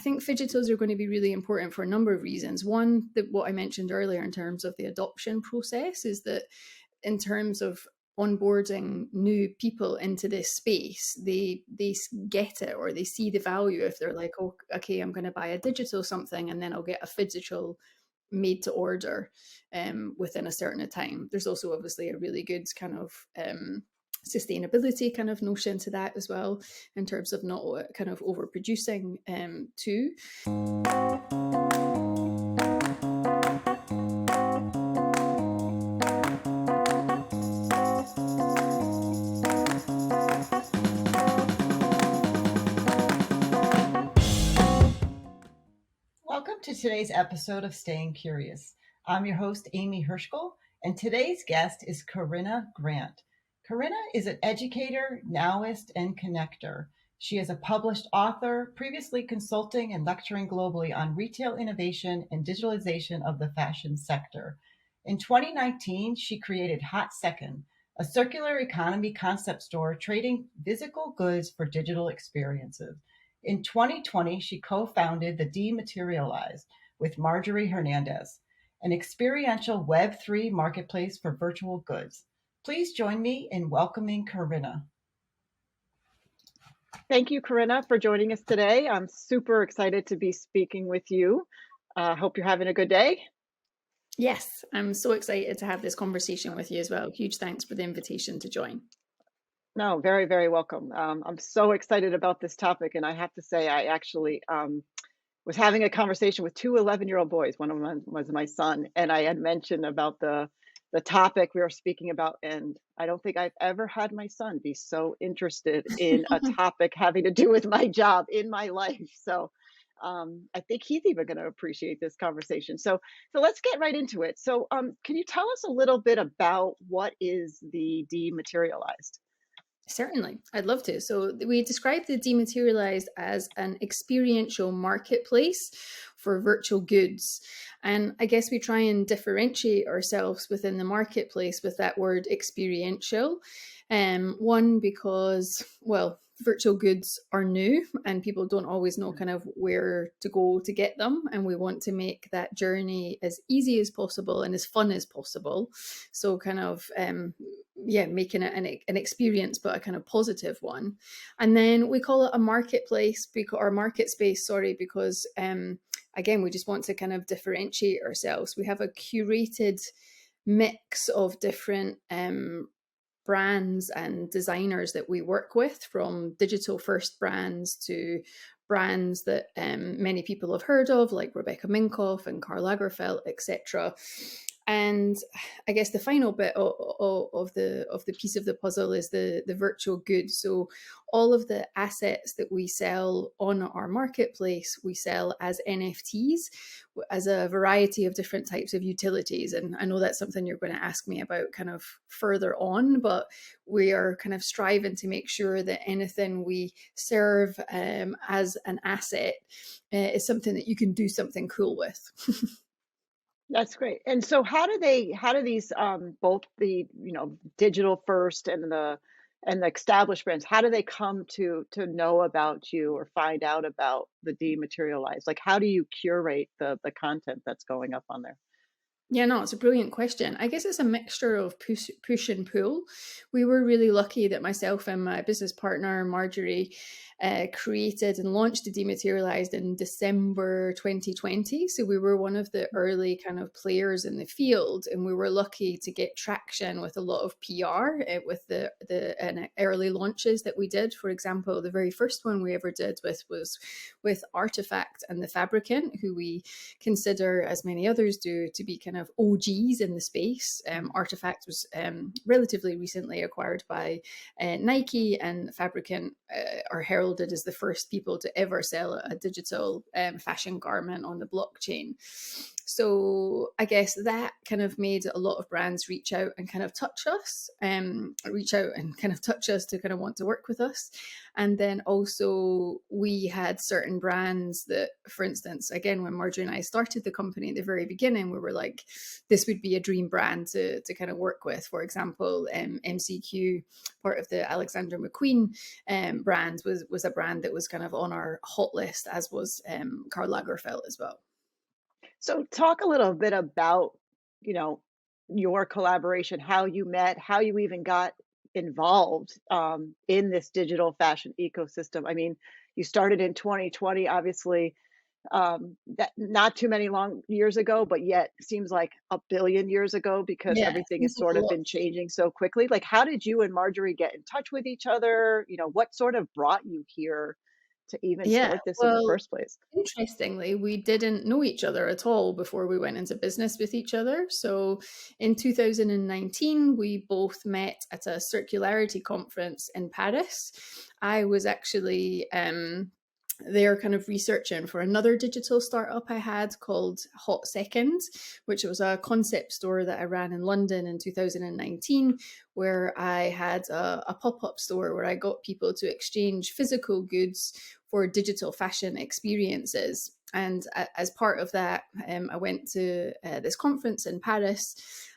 think phagitals are going to be really important for a number of reasons. One, that what I mentioned earlier in terms of the adoption process is that in terms of onboarding new people into this space, they get it, or they see the value if they're like, oh, okay, I'm going to buy a digital something and then I'll get a phygital made to order within a certain time. There's also obviously a really good kind of sustainability kind of notion to that as well, in terms of not kind of overproducing too. Welcome to today's episode of Staying Curious. I'm your host, Amy Hirschkel, and today's guest is Karinna Grant. Karinna is an educator, nowist, and connector. She is a published author, previously consulting and lecturing globally on retail innovation and digitalization of the fashion sector. In 2019, she created Hot Second, a circular economy concept store trading physical goods for digital experiences. In 2020, she co-founded the Dematerialized with Marjorie Hernandez, an experiential Web3 marketplace for virtual goods. Please join me in welcoming Karinna. Thank you, Karinna, for joining us today. I'm super excited to be speaking with you. Hope you're having a good day. Yes, I'm so excited to have this conversation with you as well. Huge thanks for the invitation to join. No, very, very welcome. I'm so excited about this topic. And I have to say, I actually was having a conversation with two 11-year-old boys. One of them was my son. And I had mentioned about the topic we were speaking about. And I don't think I've ever had my son be so interested in a topic having to do with my job in my life. So I think he's even going to appreciate this conversation. So let's get right into it. So can you tell us a little bit about what is the Dematerialized? Certainly, I'd love to. So we describe the Dematerialized as an experiential marketplace for virtual goods. And I guess we try and differentiate ourselves within the marketplace with that word experiential. One, because, well, virtual goods are new and people don't always know kind of where to go to get them. And we want to make that journey as easy as possible and as fun as possible. So kind of, making it an experience, but a kind of positive one. And then we call it a marketplace or market space, because again, we just want to kind of differentiate ourselves. We have a curated mix of different brands and designers that we work with, from digital first brands to brands that many people have heard of, like Rebecca Minkoff and Karl Lagerfeld, etc. And I guess the final bit of the piece of the puzzle is the virtual goods. So all of the assets that we sell on our marketplace, we sell as NFTs, as a variety of different types of utilities. And I know that's something you're going to ask me about kind of further on, but we are kind of striving to make sure that anything we serve as an asset is something that you can do something cool with. That's great. And so how do these both the digital first and the established brands, how do they come to know about you or find out about the Dematerialized? Like, how do you curate the content that's going up on there? Yeah, no, it's a brilliant question. I guess it's a mixture of push and pull. We were really lucky that myself and my business partner, Marjorie, created and launched the Dematerialized in December 2020. So we were one of the early kind of players in the field, and we were lucky to get traction with a lot of PR with the early launches that we did. For example, the very first one we ever did was with Artifact and the Fabricant, who we consider, as many others do, to be kind of OGs in the space. Artifact was relatively recently acquired by Nike, and Fabricant are heralded as the first people to ever sell a digital fashion garment on the blockchain. So I guess that kind of made a lot of brands reach out and kind of touch us to kind of want to work with us. And then also we had certain brands that, for instance, again, when Marjorie and I started the company at the very beginning, we were like, this would be a dream brand to kind of work with. For example, MCQ, part of the Alexander McQueen brand, was a brand that was kind of on our hot list, as was Karl Lagerfeld as well. So talk a little bit about, you know, your collaboration, how you met, how you even got involved in this digital fashion ecosystem. I mean, you started in 2020, obviously, that not too many long years ago, but yet seems like a billion years ago because Yeah, everything seems has like sort a of lot. been changing so quickly. Like, how did you and Marjorie get in touch with each other? You know, what sort of brought you here to even Yeah, start this in the well, first place? interestingly, we didn't know each other at all before we went into business with each other. So in 2019, we both met at a circularity conference in Paris. I was actually there kind of researching for another digital startup I had called Hot Second, which was a concept store that I ran in London in 2019, where I had a pop up store where I got people to exchange physical goods for digital fashion experiences. And as part of that, I went to this conference in Paris,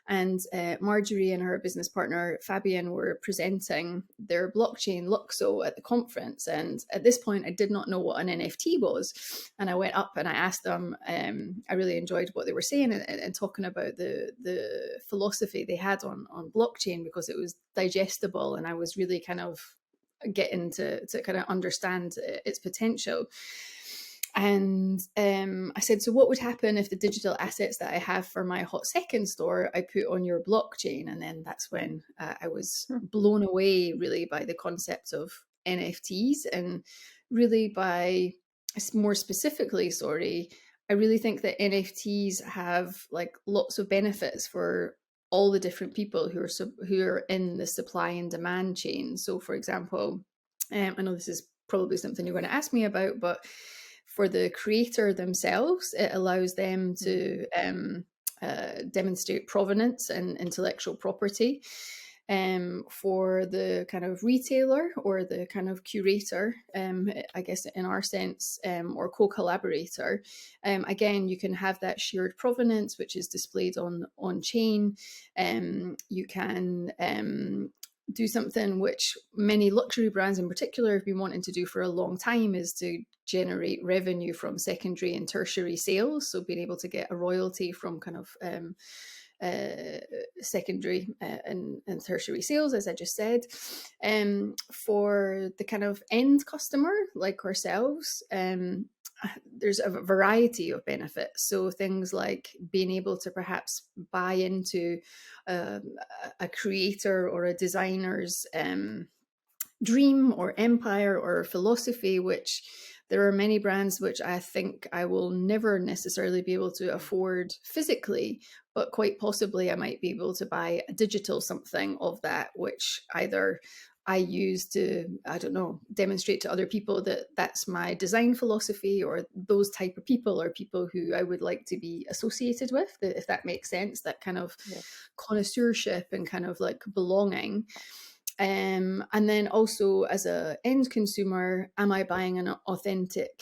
and Marjorie and her business partner Fabian were presenting their blockchain Luxo at the conference. And at this point, I did not know what an NFT was. And I went up and I asked them. I really enjoyed what they were saying and talking about the philosophy they had on blockchain, because it was digestible, and I was really kind of getting to kind of understand its potential. And I said, so what would happen if the digital assets that I have for my Hot Second store, I put on your blockchain? And then that's when I was Hmm. blown away really by the concept of NFTs, and really by, more specifically, sorry, I really think that NFTs have like lots of benefits for all the different people who are in the supply and demand chain. So, for example, I know this is probably something you're going to ask me about, but for the creator themselves, it allows them to demonstrate provenance and intellectual property. For the kind of retailer or the kind of curator, I guess in our sense, or co-collaborator, again, you can have that shared provenance, which is displayed on chain. You can do something which many luxury brands in particular have been wanting to do for a long time, is to generate revenue from secondary and tertiary sales. So being able to get a royalty from kind of secondary and tertiary sales, as I just said. For the kind of end customer like ourselves, there's a variety of benefits. So things like being able to perhaps buy into um, a creator or a designer's dream or empire or philosophy, which there are many brands which I think I will never necessarily be able to afford physically, but quite possibly I might be able to buy a digital something of that, which either I use to, I don't know, demonstrate to other people that that's my design philosophy, or those type of people are people who I would like to be associated with, if that makes sense, that kind of Yeah. connoisseurship and kind of like belonging. And then also as a end consumer, am I buying an authentic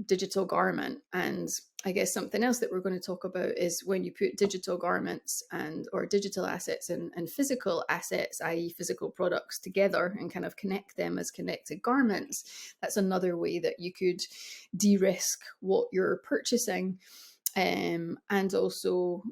digital garment? And I guess something else that we're going to talk about is when you put digital garments and or digital assets and physical assets, i.e. physical products, together and kind of connect them as connected garments, that's another way that you could de-risk what you're purchasing. And also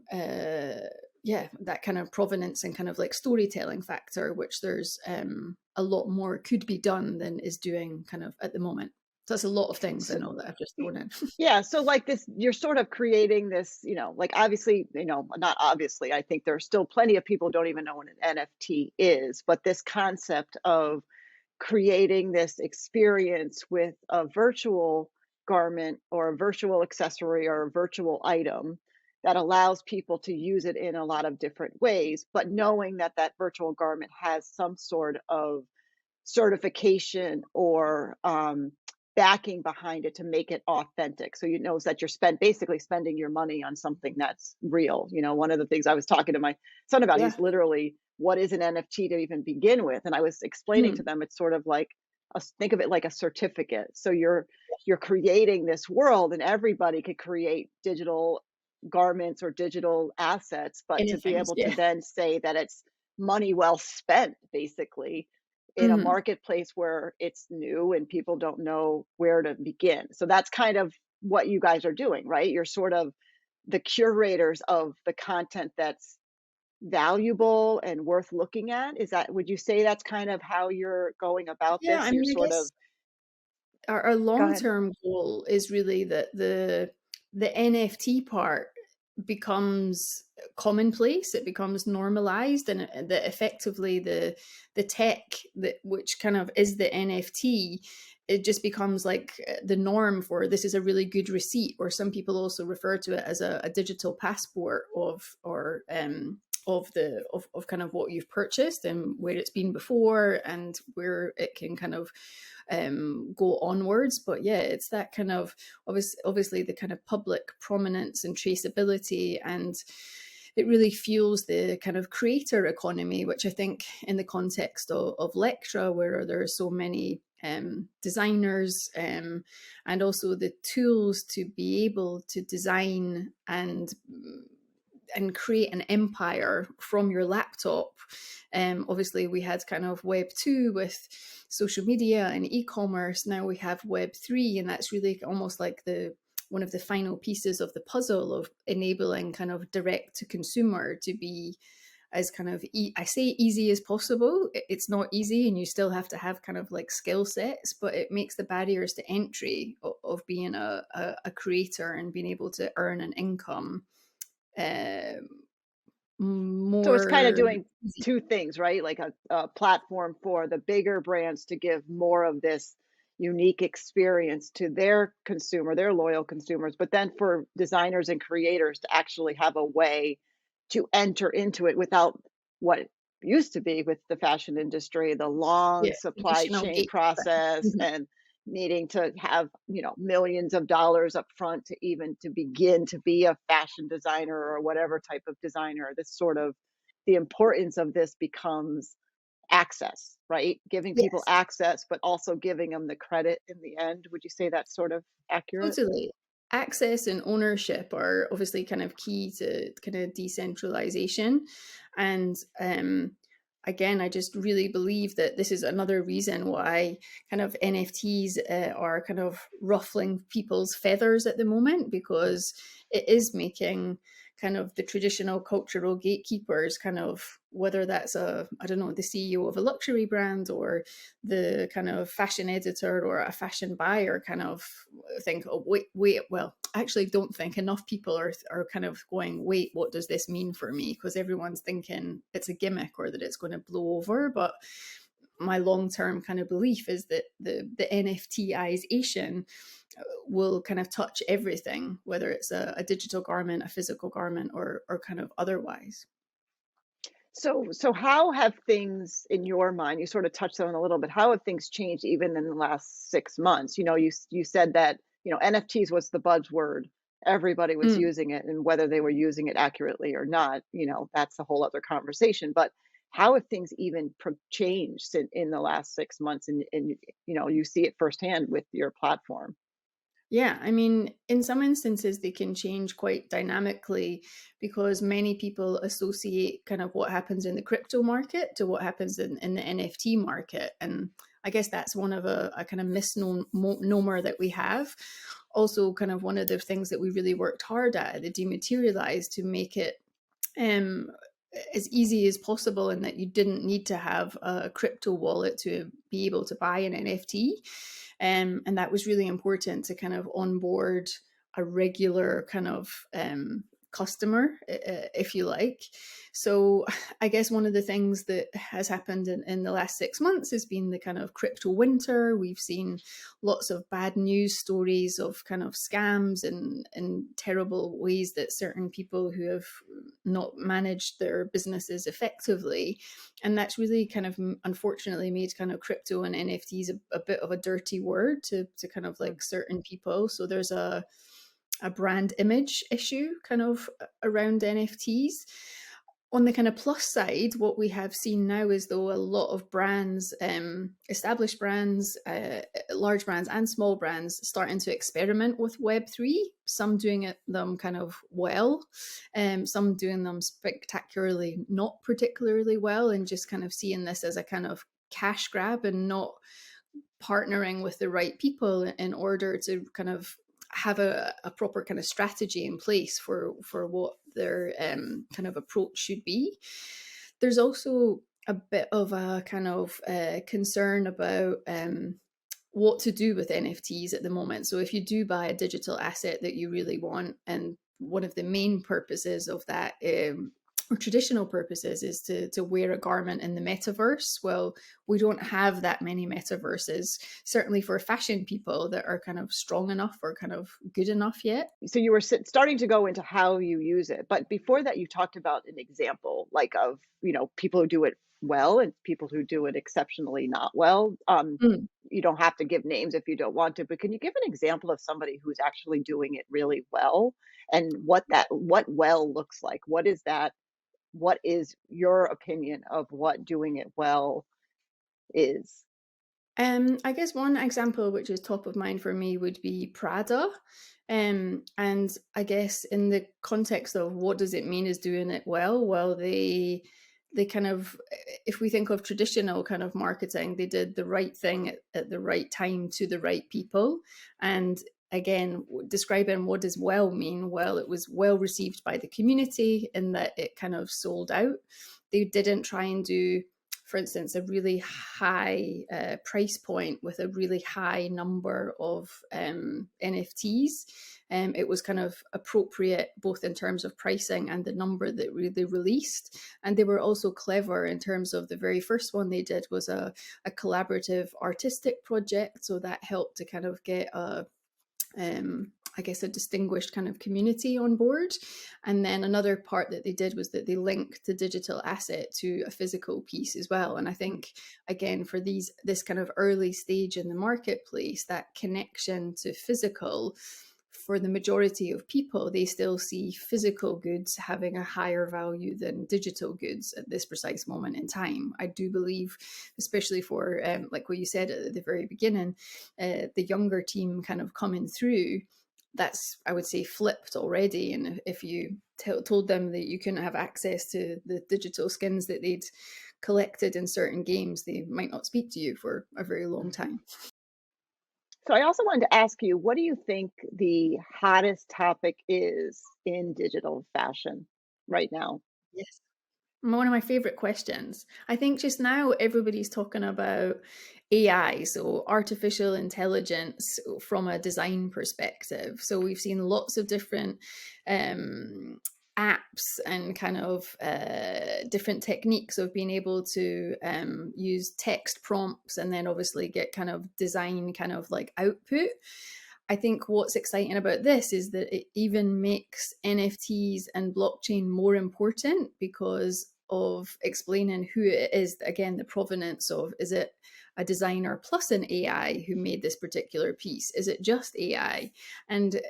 yeah, that kind of provenance and kind of like storytelling factor, which there's a lot more could be done than is doing kind of at the moment. So that's a lot of things I So, know that I've just thrown in. yeah, so like this, you're sort of creating this, like obviously, not obviously, I think there are still plenty of people who don't even know what an NFT is, but this concept of creating this experience with a virtual garment or a virtual accessory or a virtual item that allows people to use it in a lot of different ways, but knowing that that virtual garment has some sort of certification or backing behind it to make it authentic. So you know that you're basically spending your money on something that's real. One of the things I was talking to my son about, Yeah. he's literally, what is an NFT to even begin with? And I was explaining to Hmm. them, it's sort of like think of it like a certificate. So you're creating this world, and everybody could create digital garments or digital assets, but to be Anything, able to yeah. then say that it's money well spent, basically, in a Mhm. marketplace where it's new and people don't know where to begin. So that's kind of what you guys are doing, right? You're sort of the curators of the content that's valuable and worth looking at. Is that, would you say that's kind of how you're going about Yeah, this? I You're mean, I sort of, guess our go ahead. long-term goal is really that the NFT part becomes commonplace, it becomes normalized, and that effectively the tech that which kind of is the NFT, it just becomes like the norm for this is a really good receipt, or some people also refer to it as a digital passport of kind of what you've purchased and where it's been before and where it can kind of go onwards. But yeah, it's that kind of obviously the kind of public prominence and traceability, and it really fuels the kind of creator economy, which I think in the context of Lectra, where there are so many designers, and also the tools to be able to design and create an empire from your laptop. Obviously, we had kind of Web 2 with social media and e-commerce. Now we have Web 3, and that's really almost like the one of the final pieces of the puzzle of enabling kind of direct to consumer to be as kind of I say easy as possible. It's not easy, and you still have to have kind of like skill sets, but it makes the barriers to entry of being a creator and being able to earn an income uh, So it's kind of more doing easy. two things, right? Like a platform for the bigger brands to give more of this unique experience to their consumer, their loyal consumers, but then for designers and creators to actually have a way to enter into it without what it used to be with the fashion industry, the long Yeah, supply traditional chain gatekeeping. process Mhm. and needing to have, millions of dollars up front to even to begin to be a fashion designer or whatever type of designer. This sort of the importance of this becomes access, right? Giving people Yes, access, but also giving them the credit in the end. Would you say that's sort of accurate? totally. Access and ownership are obviously kind of key to kind of decentralization. And again, I just really believe that this is another reason why kind of NFTs are kind of ruffling people's feathers at the moment, because it is making kind of the traditional cultural gatekeepers kind of, whether that's I don't know, the CEO of a luxury brand or the kind of fashion editor or a fashion buyer kind of think, oh, wait, well, I actually don't think enough people are kind of going, wait, what does this mean for me? Because everyone's thinking it's a gimmick or that it's going to blow over. But my long-term kind of belief is that the NFTization will kind of touch everything, whether it's a digital garment, a physical garment, or kind of otherwise. So how have things in your mind, you sort of touched on it a little bit, how have things changed even in the last 6 months? You said that, NFTs was the buzzword. Everybody was Mm. using it, and whether they were using it accurately or not, that's a whole other conversation. But how have things even changed in the last 6 months? And you see it firsthand with your platform. Yeah, I mean, in some instances, they can change quite dynamically because many people associate kind of what happens in the crypto market to what happens in the NFT market. And I guess that's one of a kind of misnomer that we have. Also, kind of one of the things that we really worked hard at the Dematerialized to make it um, as easy as possible, and that you didn't need to have a crypto wallet to be able to buy an NFT. And that was really important to kind of onboard a regular kind of customer, if you like. So I guess one of the things that has happened in the last 6 months has been the kind of crypto winter. We've seen lots of bad news stories of kind of scams and terrible ways that certain people who have not managed their businesses effectively. And that's really kind of unfortunately made kind of crypto and NFTs a bit of a dirty word to kind of Mm. like certain people. So there's a brand image issue kind of around NFTs. On the kind of plus side, what we have seen now is though a lot of brands, established brands, large brands and small brands starting to experiment with Web3, some doing them kind of well, some doing them spectacularly not particularly well, and just kind of seeing this as a kind of cash grab and not partnering with the right people in order to kind of have a proper kind of strategy in place for what their kind of approach should be. There's also a bit of a kind of concern about what to do with NFTs at the moment. So if you do buy a digital asset that you really want, and one of the main purposes of that or traditional purposes is to wear a garment in the metaverse. Well, we don't have that many metaverses, certainly for fashion people, that are kind of strong enough or kind of good enough yet. So you were starting to go into how you use it, but before that, you talked about an example, like of people who do it well and people who do it exceptionally not well. Mm. You don't have to give names if you don't want to, but can you give an example of somebody who's actually doing it really well, and what well looks like? What is that? What is your opinion of what doing it well is? I guess one example which is top of mind for me would be Prada. And I guess in the context of what does it mean is doing it well? Well, they kind of, if we think of traditional kind of marketing, they did the right thing at the right time to the right people. And again, describing what does well mean? Well, it was well received by the community in that it kind of sold out. They didn't try and do, for instance, a really high price point with a really high number of NFTs. It was kind of appropriate both in terms of pricing and the number that they released. And they were also clever in terms of the very first one they did was a collaborative artistic project. So that helped to kind of get I guess a distinguished kind of community on board. And then another part that they did was that they linked the digital asset to a physical piece as well. And I think, again, for this kind of early stage in the marketplace, that connection to physical, for the majority of people, they still see physical goods having a higher value than digital goods at this precise moment in time. I do believe, especially for like what you said at the very beginning, the younger team kind of coming through, that's, I would say, flipped already. And if you told them that you couldn't have access to the digital skins that they'd collected in certain games, they might not speak to you for a very long time. So I also wanted to ask you, what do you think the hottest topic is in digital fashion right now? Yes. One of my favorite questions. I think just now everybody's talking about AI, so artificial intelligence from a design perspective. So we've seen lots of different apps and kind of different techniques of being able to use text prompts and then obviously get kind of design kind of like output. I think what's exciting about this is that it even makes NFTs and blockchain more important because of explaining who it is, again, the provenance of, is it a designer plus an AI who made this particular piece? Is it just AI? And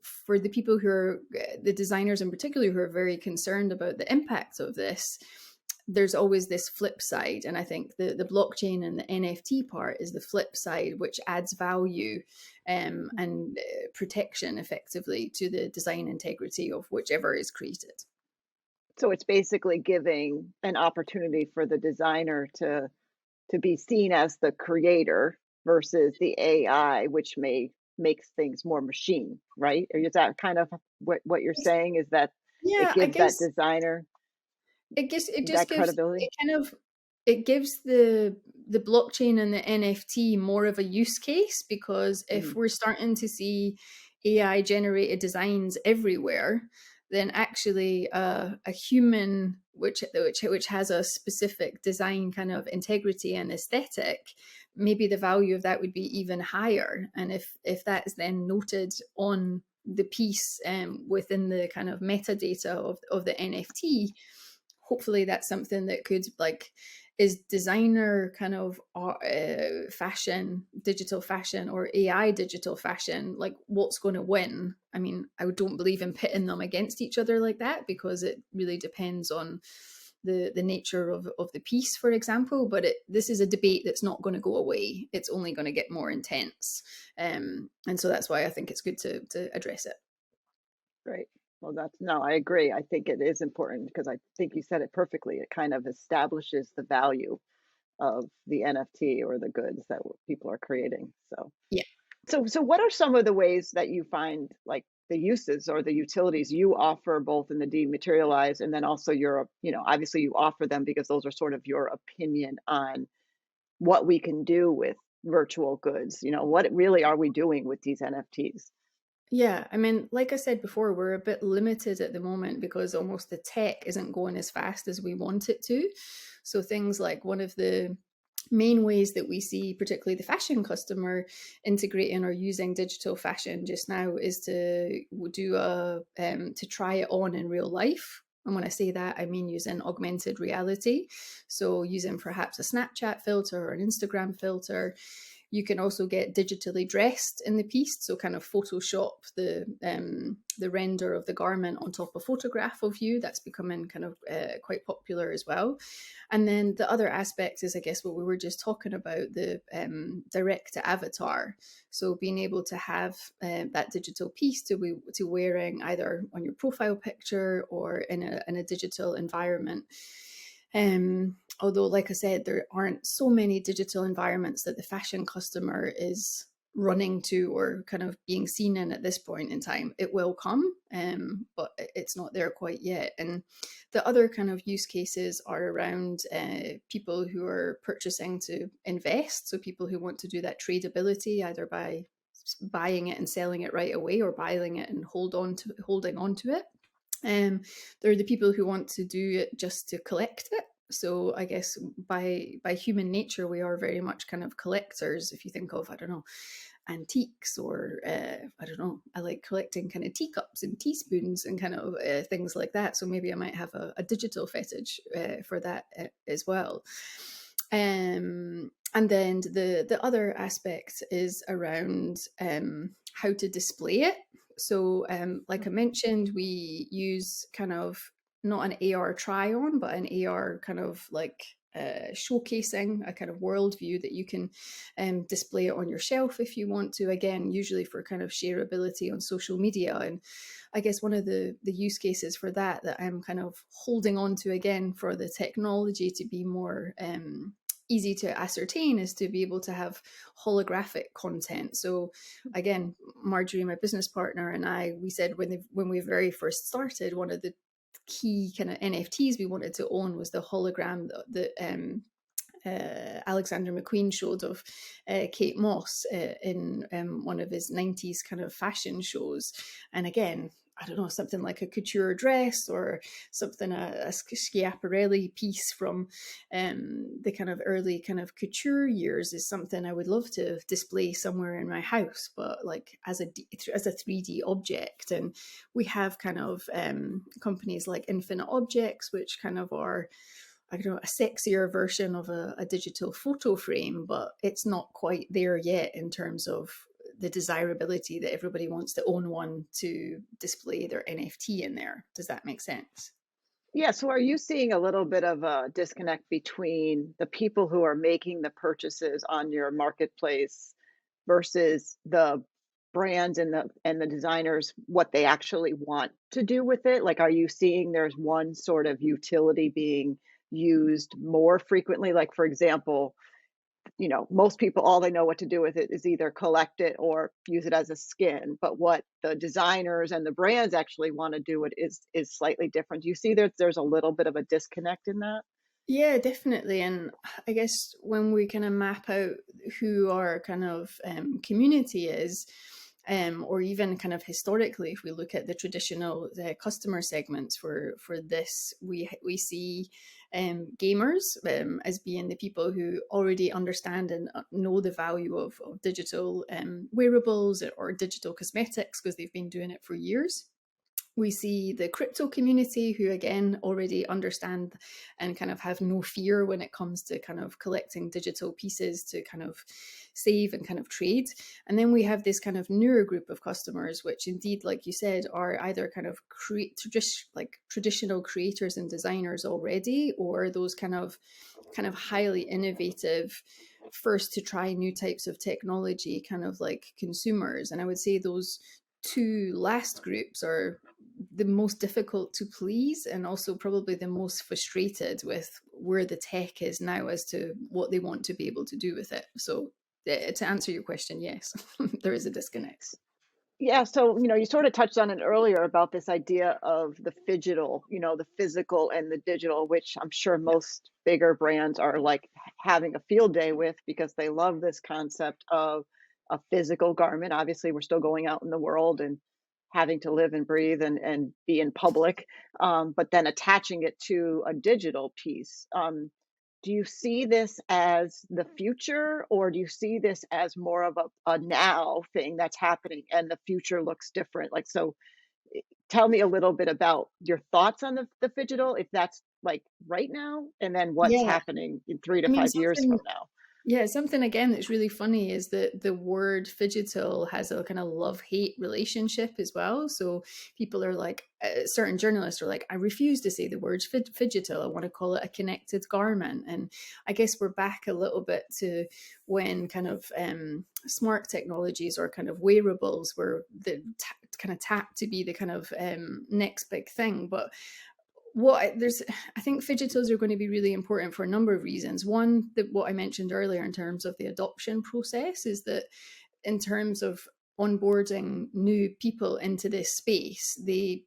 for the people who are, the designers in particular, who are very concerned about the impacts of this, there's always this flip side. And I think the blockchain and the NFT part is the flip side, which adds value and protection effectively to the design integrity of whichever is created. So it's basically giving an opportunity for the designer to be seen as the creator versus the AI, which makes things more machine, right? Or is that kind of what you're saying, is that it Yeah, I gives that guess designer it just that gives credibility? it kind of, it gives the blockchain and the NFT more of a use case, because if Mhm. we're starting to see AI generated designs everywhere, then actually a human which has a specific design kind of integrity and aesthetic, maybe the value of that would be even higher. And if that is then noted on the piece within the kind of metadata of the NFT, hopefully that's something that could like is designer kind of fashion, digital fashion, or AI digital fashion, like what's going to win? I mean, I don't believe in pitting them against each other like that, because it really depends on the nature of the piece, for example. But this is a debate that's not going to go away. It's only going to get more intense. And so that's why I think it's good to address it. Great. Well, no, I agree. I think it is important because I think you said it perfectly. It kind of establishes the value of the NFT or the goods that people are creating. So, Yeah. so what are some of the ways that you find like the uses or the utilities you offer both in the dematerialized and then also your, obviously you offer them because those are sort of your opinion on what we can do with virtual goods. What really are we doing with these NFTs? Yeah, I mean, like I said before, we're a bit limited at the moment because almost the tech isn't going as fast as we want it to. So things like one of the main ways that we see, particularly the fashion customer, integrating or using digital fashion just now is to do to try it on in real life. And when I say that, I mean using augmented reality. So using perhaps a Snapchat filter or an Instagram filter. You can also get digitally dressed in the piece, so kind of Photoshop the render of the garment on top of a photograph of you. That's becoming kind of quite popular as well. And then the other aspect is, I guess, what we were just talking about, the direct to avatar. So being able to have that digital piece to wearing either on your profile picture or in a digital environment. Although, like I said, there aren't so many digital environments that the fashion customer is running to or kind of being seen in at this point in time. It will come, but it's not there quite yet. And the other kind of use cases are around people who are purchasing to invest. So people who want to do that tradability, either by buying it and selling it right away, or buying it and holding on to it. There are the people who want to do it just to collect it. So I guess by human nature, we are very much kind of collectors. If you think of, I don't know, antiques, or I don't know, I like collecting kind of teacups and teaspoons and kind of things like that. So maybe I might have a digital fetish for that as well. And then the other aspect is around how to display it. So, like I mentioned, we use kind of not an AR try on, but an AR kind of like showcasing a kind of worldview that you can display it on your shelf if you want to. Again, usually for kind of shareability on social media. And I guess one of the use cases for that I'm kind of holding on to again for the technology to be more easy to ascertain is to be able to have holographic content. So again, Marjorie, my business partner, and we said when we very first started, one of the key kind of NFTs we wanted to own was the hologram that Alexander McQueen showed of Kate Moss in one of his 90s kind of fashion shows. And again, I don't know, something like a couture dress or something, a Schiaparelli piece from the kind of early kind of couture years is something I would love to display somewhere in my house, but like as a 3D object. And we have kind of companies like Infinite Objects, which kind of are, I don't know, a sexier version of a digital photo frame, but it's not quite there yet in terms of the desirability that everybody wants to own one to display their NFT in there. Does that make sense? Yeah, so are you seeing a little bit of a disconnect between the people who are making the purchases on your marketplace versus the brands and the designers, what they actually want to do with it? Like, are you seeing there's one sort of utility being used more frequently? Like, for example, most people, all they know what to do with it is either collect it or use it as a skin. But what the designers and the brands actually want to do it is slightly different. Do you see that there's a little bit of a disconnect in that? Yeah, definitely. And I guess when we kind of map out who our kind of community is, or even kind of historically, if we look at the traditional customer segments for this, we see gamers as being the people who already understand and know the value of digital wearables or digital cosmetics because they've been doing it for years. We see the crypto community who, again, already understand and kind of have no fear when it comes to kind of collecting digital pieces to kind of save and kind of trade. And then we have this kind of newer group of customers, which indeed, like you said, are either kind of traditional creators and designers already, or those kind of highly innovative, first to try new types of technology kind of like consumers. And I would say those two last groups are the most difficult to please, and also probably the most frustrated with where the tech is now as to what they want to be able to do with it. So to answer your question, yes, there is a disconnect. Yeah, so you sort of touched on it earlier about this idea of the phygital, the physical and the digital, which I'm sure Yeah. most bigger brands are like having a field day with because they love this concept of a physical garment. Obviously, we're still going out in the world and having to live and breathe and be in public, but then attaching it to a digital piece. Do you see this as the future, or do you see this as more of a now thing that's happening and the future looks different? Like, so tell me a little bit about your thoughts on the phygital, if that's like right now, and then what's Yeah. happening in three to I mean, 5 years something from now. Yeah, something again that's really funny is that the word phygital has a kind of love-hate relationship as well. So people are like, certain journalists are like, I refuse to say the word phygital. I want to call it a connected garment. And I guess we're back a little bit to when kind of smart technologies or kind of wearables were kind of tapped to be the kind of next big thing. But I think fidgetals are going to be really important for a number of reasons. One, that what I mentioned earlier in terms of the adoption process is that in terms of onboarding new people into this space, they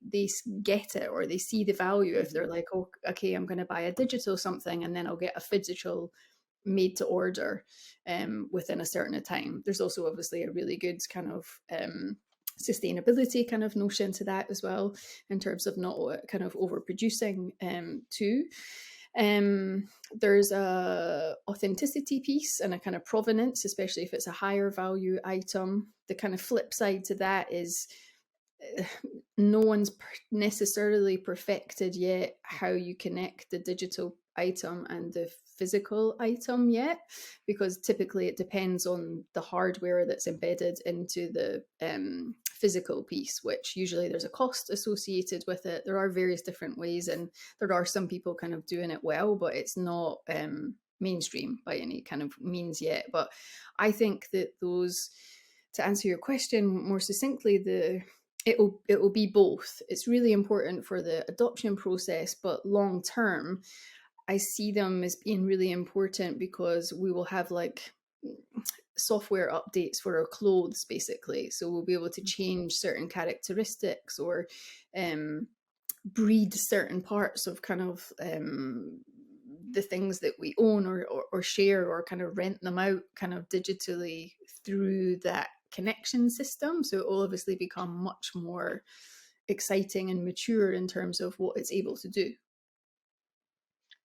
get it, or they see the value if they're Mhm. like, oh, okay, I'm going to buy a digital something and then I'll get a phygital made to order within a certain time. There's also obviously a really good kind of sustainability kind of notion to that as well, in terms of not kind of overproducing too. There's a authenticity piece and a kind of provenance, especially if it's a higher value item. The kind of flip side to that is no one's necessarily perfected yet how you connect the digital item and the physical item yet, because typically it depends on the hardware that's embedded into the physical piece, which usually there's a cost associated with it. There are various different ways, and there are some people kind of doing it well, but it's not mainstream by any kind of means yet. But I think that those, to answer your question more succinctly, it will be both. It's really important for the adoption process, but long term, I see them as being really important because we will have like software updates for our clothes, basically. So we'll be able to change certain characteristics or breed certain parts of kind of the things that we own or share, or kind of rent them out kind of digitally through that connection system. So it will obviously become much more exciting and mature in terms of what it's able to do.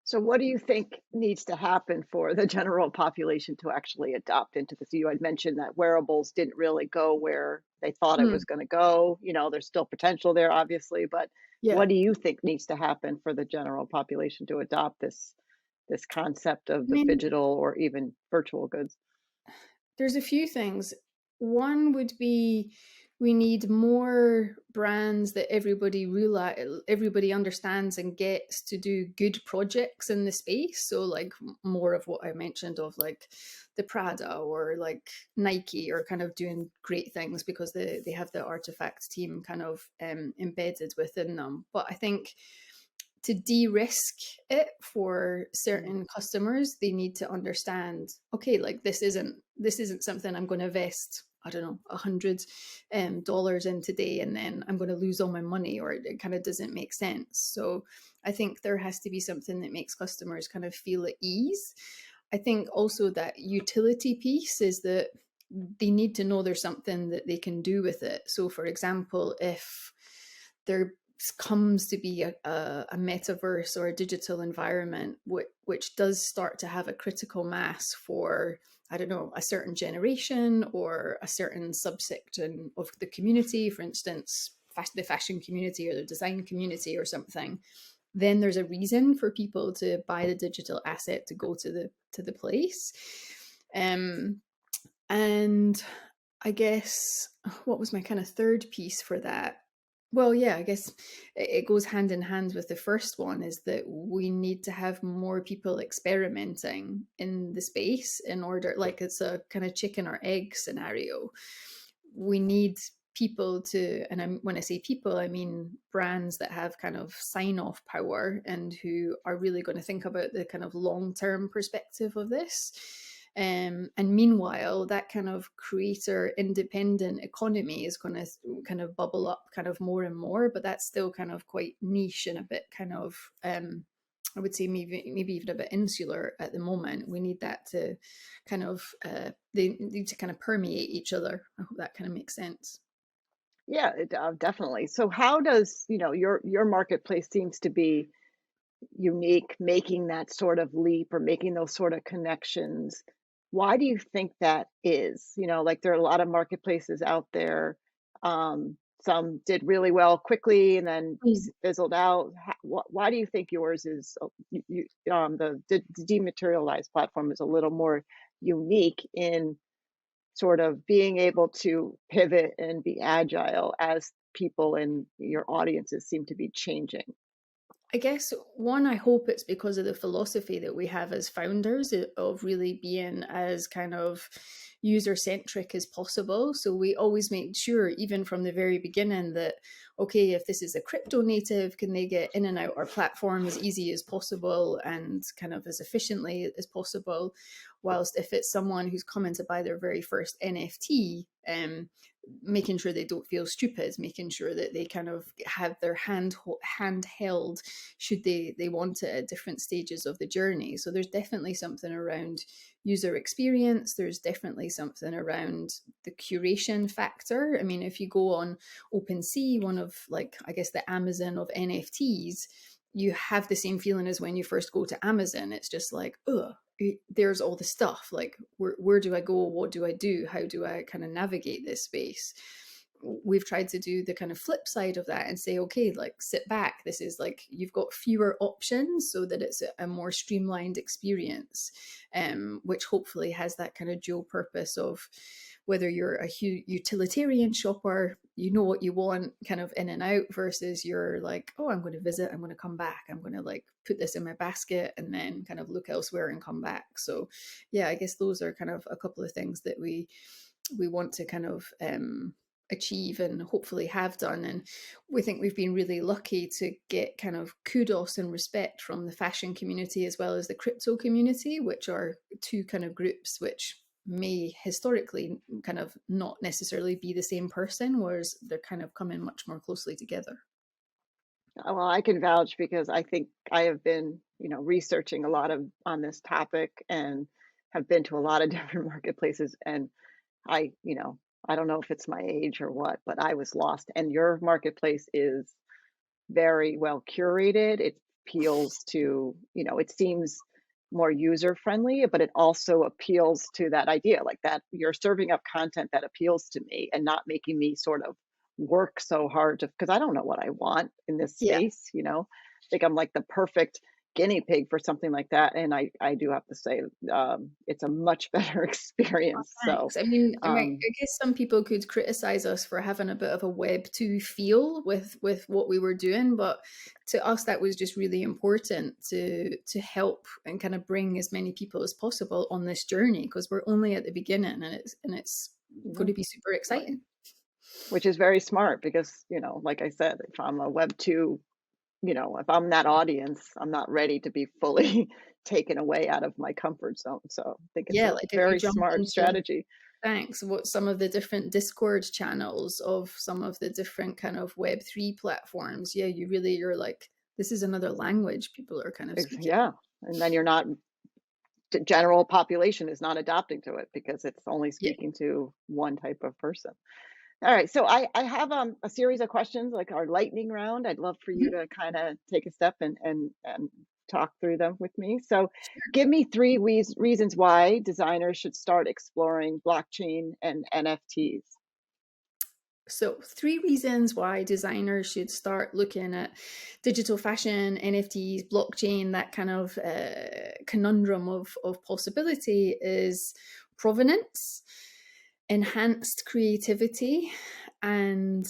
So what do you think needs to happen for the general population to actually adopt into this? You had mentioned that wearables didn't really go where they thought it was Mm, going to go. There's still potential there, obviously, but yeah. what do you think needs to happen for the general population to adopt this concept of I the mean, phygital or even virtual goods? there's a few things. One would be we need more brands that everybody understands and gets to do good projects in the space. So like more of what I mentioned of like the Prada or like Nike are kind of doing great things because they have the artifact team kind of embedded within them. But I think to de-risk it for Mm. certain customers, they need to understand, okay, like this isn't something I'm going to invest, I don't know, $100 in today and then I'm going to lose all my money, or it kind of doesn't make sense. So I think there has to be something that makes customers kind of feel at ease. I think also that utility piece is that they need to know there's something that they can do with it. So for example, if there comes to be a metaverse or a digital environment which does start to have a critical mass for, I don't know, a certain generation or a certain subsection of the community, for instance the fashion community or the design community or something, then there's a reason for people to buy the digital asset to go to the place. And I guess what was my kind of third piece for that? Well, yeah, I guess it goes hand in hand with the first one, is that we need to have more people experimenting in the space in order, like it's a kind of chicken or egg scenario. We need people to, and when I say people, I mean brands that have kind of sign off power and who are really going to think about the kind of long term perspective of this. And meanwhile, that kind of creator independent economy is going to kind of bubble up kind of more and more, but that's still kind of quite niche and a bit kind of, I would say maybe even a bit insular at the moment. We need that to kind of, they need to kind of permeate each other. I hope that kind of makes sense. Yeah, definitely. So how does, your marketplace seems to be unique, making that sort of leap or making those sort of connections. Why do you think that is? Like there are a lot of marketplaces out there. Some did really well quickly and then fizzled out. Why do you think yours is the dematerialized platform is a little more unique in sort of being able to pivot and be agile as people and your audiences seem to be changing? I guess one, I hope it's because of the philosophy that we have as founders of really being as kind of user centric as possible. So we always make sure, even from the very beginning, that okay, if this is a crypto native, can they get in and out our platform as easy as possible and kind of as efficiently as possible? Whilst if it's someone who's coming to buy their very first NFT, making sure they don't feel stupid, making sure that they kind of have their hand held should they want it at different stages of the journey. So there's definitely something around user experience. There's definitely something around the curation factor. I mean, if you go on OpenSea, one of, like, I guess the Amazon of NFTs, you have the same feeling as when you first go to Amazon. It's just like, oh, there's all the stuff. Like, where do I go? What do I do? How do I kind of navigate this space? We've tried to do the kind of flip side of that and say, okay, like, sit back. This is like, you've got fewer options so that it's a more streamlined experience, which hopefully has that kind of dual purpose of whether you're a utilitarian shopper, you know what you want kind of in and out, versus you're like, oh, I'm going to visit, I'm going to come back, I'm going to like put this in my basket and then kind of look elsewhere and come back. So yeah, I guess those are kind of a couple of things that we want to kind of achieve and hopefully have done. And we think we've been really lucky to get kind of kudos and respect from the fashion community as well as the crypto community, which are two kind of groups which may historically kind of not necessarily be the same person, whereas they're kind of coming much more closely together. Well, I can vouch because I think I have been, researching a lot of on this topic and have been to a lot of different marketplaces. And I, I don't know if it's my age or what, but I was lost. And your marketplace is very well curated. It appeals to, it seems more user friendly, but it also appeals to that idea, like that you're serving up content that appeals to me and not making me sort of work so hard to, because I don't know what I want in this Yeah. space, I think I'm like the perfect guinea pig for something like that. And I do have to say, it's a much better experience. So, Thanks. I um, guess some people could criticize us for having a bit of a Web 2 feel with what we were doing, but to us that was just really important to help and kind of bring as many people as possible on this journey, because we're only at the beginning and it's going mhm, to be super right. exciting. Which is very smart because, like I said, if I'm a Web 2, if I'm that audience, I'm not ready to be fully taken away out of my comfort zone. So I think it's Yeah, a like if you very jump smart into, strategy. thanks, what some of the different Discord channels of some of the different kind of Web3 platforms, yeah, you're like, this is another language people are kind of speaking. Yeah. And then you're not, the general population is not adapting to it because it's only Yeah. speaking to one type of person. All right. So I have a series of questions like our lightning round. I'd love for you Mhm. to kind of take a step and talk through them with me. So Sure. give me three reasons why designers should start exploring blockchain and NFTs. So, three reasons why designers should start looking at digital fashion, NFTs, blockchain, that kind of conundrum of possibility is provenance, enhanced creativity, and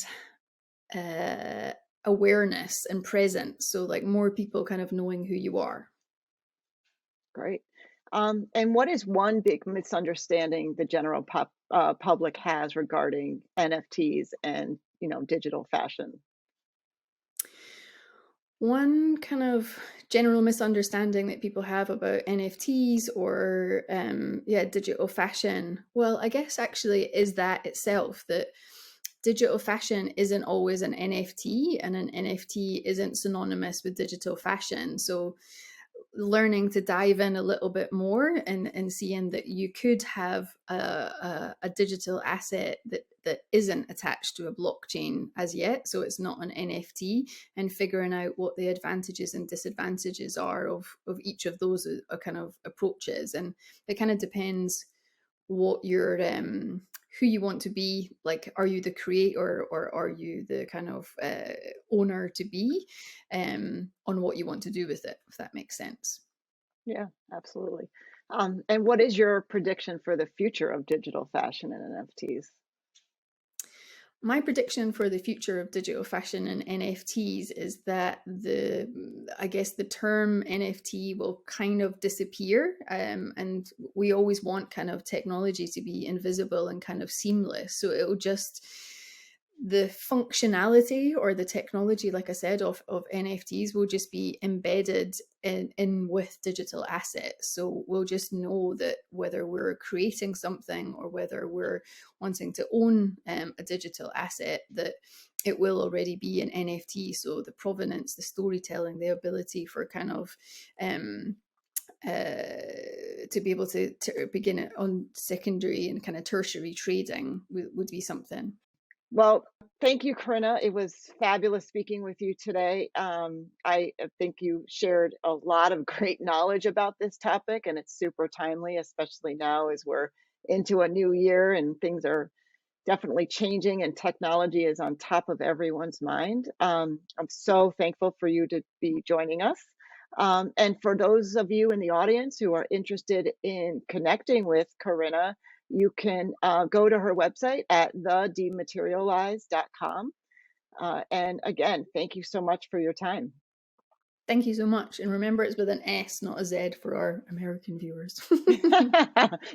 uh, awareness and presence. So, like more people kind of knowing who you are. Great. And what is one big misunderstanding the general public has regarding NFTs and, digital fashion? One kind of general misunderstanding that people have about NFTs or yeah, digital fashion, well, I guess actually is that itself that digital fashion isn't always an NFT and an NFT isn't synonymous with digital fashion. So learning to dive in a little bit more and seeing that you could have a digital asset that isn't attached to a blockchain as yet, so it's not an NFT, and figuring out what the advantages and disadvantages are of each of those kind of approaches. And it kind of depends what your who you want to be. Like, are you the creator or are you the kind of owner to be, on what you want to do with it, if that makes sense. Yeah, absolutely. And what is your prediction for the future of digital fashion and NFTs? My prediction for the future of digital fashion and NFTs is that I guess the term NFT will kind of disappear. And we always want kind of technology to be invisible and kind of seamless. So it'll just, the functionality or the technology, like I said, of NFTs will just be embedded in with digital assets. So we'll just know that whether we're creating something or whether we're wanting to own a digital asset, that it will already be an NFT. So the provenance, the storytelling, the ability for kind of to be able to begin it on secondary and kind of tertiary trading would be something. Well, thank you, Corinna. It was fabulous speaking with you today. I think you shared a lot of great knowledge about this topic, and it's super timely, especially now as we're into a new year and things are definitely changing and technology is on top of everyone's mind. I'm so thankful for you to be joining us. And for those of you in the audience who are interested in connecting with Corinna, you can go to her website at thedematerialized.com. And again, thank you so much for your time. Thank you so much. And remember, it's with an S, not a Z for our American viewers.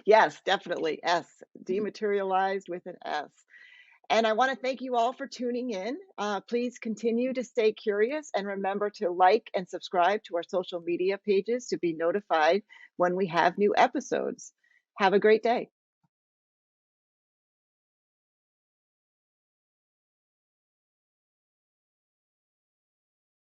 Yes, definitely. S, dematerialized with an S. And I want to thank you all for tuning in. Please continue to stay curious and remember to like and subscribe to our social media pages to be notified when we have new episodes. Have a great day.